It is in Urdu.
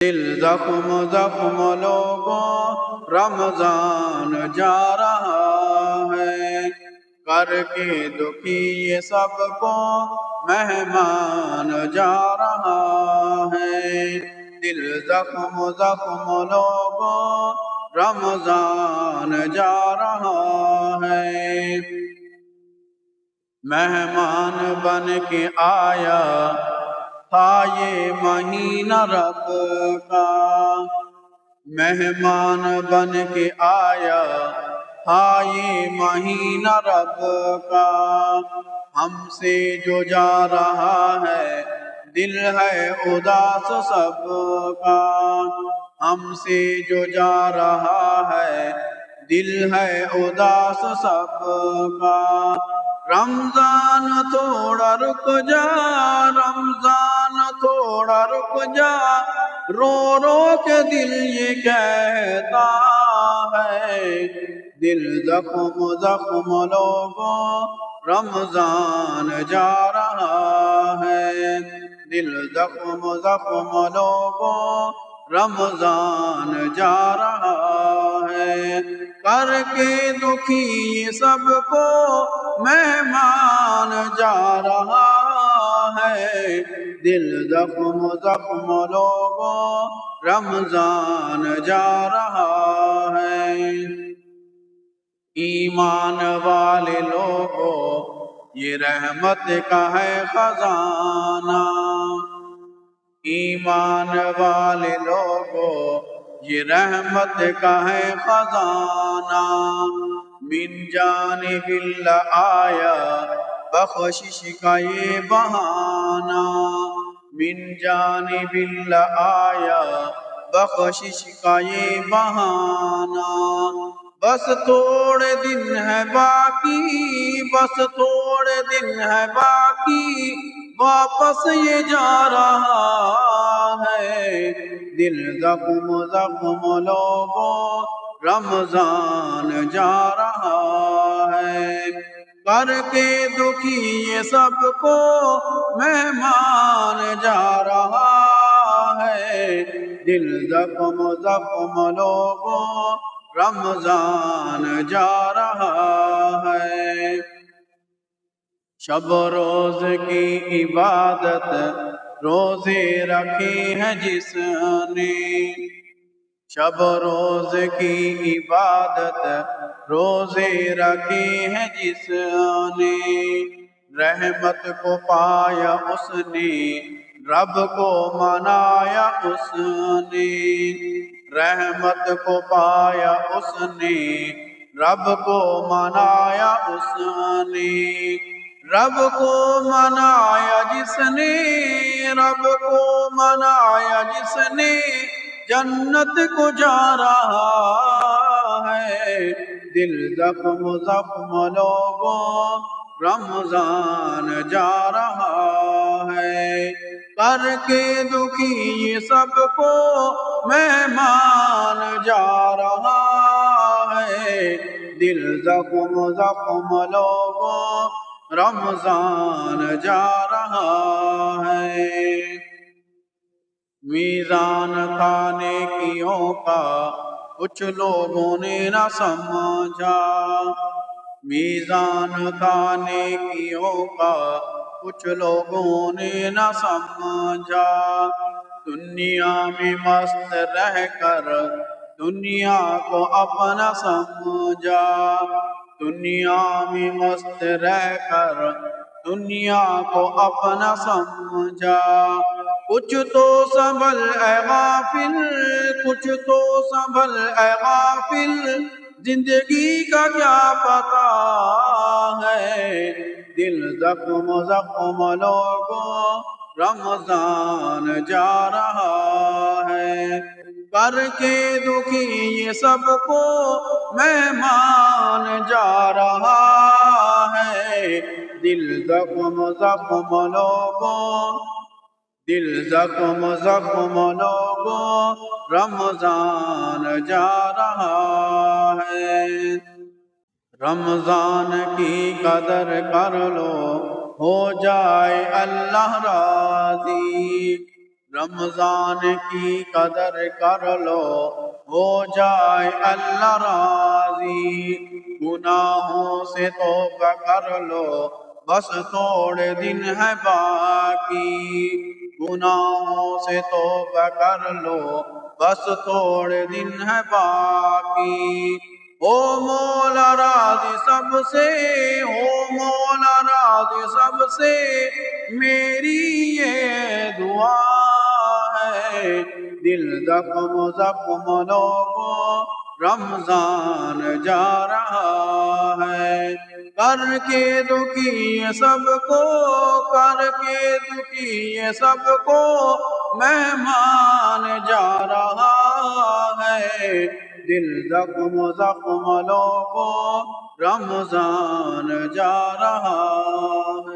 دل زخم زخم لوگوں رمضان جا رہا ہے، کر کے دکھی یہ سب کو مہمان جا رہا ہے۔ دل زخم زخم لوگوں رمضان جا رہا ہے، مہمان بن کے آیا تھا یہ مہینہ رب کا، مہمان بن کے آیا تھا یہ مہینہ رب کا۔ ہم سے جو جا رہا ہے دل ہے اداس سب کا، ہم سے جو جا رہا ہے دل ہے اداس سب کا۔ رمضان تھوڑا رک جا، رمضان تھوڑا رک جا، رو رو کے دل یہ کہتا ہے۔ دل زخم زخم لوگوں رمضان جا رہا ہے، دل زخم زخم لوگوں رمضان جا رہا ہے، کر کے دکھی یہ سب کو مہمان جا رہا ہے۔ دل زخم زخم لوگوں رمضان جا رہا ہے۔ ایمان والے لوگوں یہ رحمت کا ہے خزانہ، ایمان والے لوگوں یہ رحمت کا ہے خزانہ۔ من جانب اللہ آیا بخشش کا یہ بہانہ، من جانب اللہ آیا بخشش کا یہ بہانہ۔ بس تھوڑے دن ہے باقی، بس تھوڑے دن ہے باقی، واپس یہ جا رہا ہے۔ دل زخم زخم لوگوں رمضان جا رہا ہے، کر کے دکھی یہ سب کو مہمان جا رہا ہے۔ دل زخم زخم لوگوں رمضان جا رہا ہے۔ شب روز کی عبادت روزے رکھے ہیں جس نے، شب روز کی عبادت روزے رکھے ہیں جس نے، رحمت کو پایا اس نے رب کو منایا اس نے، رحمت کو پایا اس نے رب کو منایا اس نے، رب کو منایا جس نے، رب کو منایا جس نے، جنت کو جا رہا ہے۔ دل زخم زخم لوگوں رمضان جا رہا ہے، کر کے دکھی یہ سب کو مہمان جا رہا ہے۔ دل زخم زخم لوگوں رمضان جا رہا ہے۔ میزان تھا نیکیوں کا کچھ لوگوں نے نہ سمجھا، میزان تھا نیکیوں کا کچھ لوگوں نے نہ سمجھا، دنیا میں مست رہ کر دنیا کو اپنا سمجھا، دنیا میں مست رہ کر دنیا کو اپنا سمجھا۔ کچھ تو سنبھل اے غافل، کچھ تو سنبھل اے غافل، زندگی کا کیا پتا ہے۔ دل زخم زخم لوگوں رمضان جا رہا ہے، کر کے دکھی یہ سب کو مہمان جا رہا ہے۔ دل زخم زخم لوگوں، دل زخم زخم لوگوں رمضان جا رہا ہے۔ رمضان کی قدر کر لو ہو جائے اللہ راضی، رمضان کی قدر کر لو ہو جائے اللہ راضی، گناہوں سے توبہ کر لو بس تھوڑے دن ہے باقی، گناہوں سے توبہ کر لو بس تھوڑے دن ہے باقی، او مولا راضی سب سے، او مولا راضی سب سے، میری یہ دعا ہے، دل زخم زخم لوگوں رمضان جا رہا ہے، کر کے دکھی سب کو، کر کے دکھی سب کو مہمان جا رہا ہے، دل زخم زخم لوگوں رمضان جا رہا ہے۔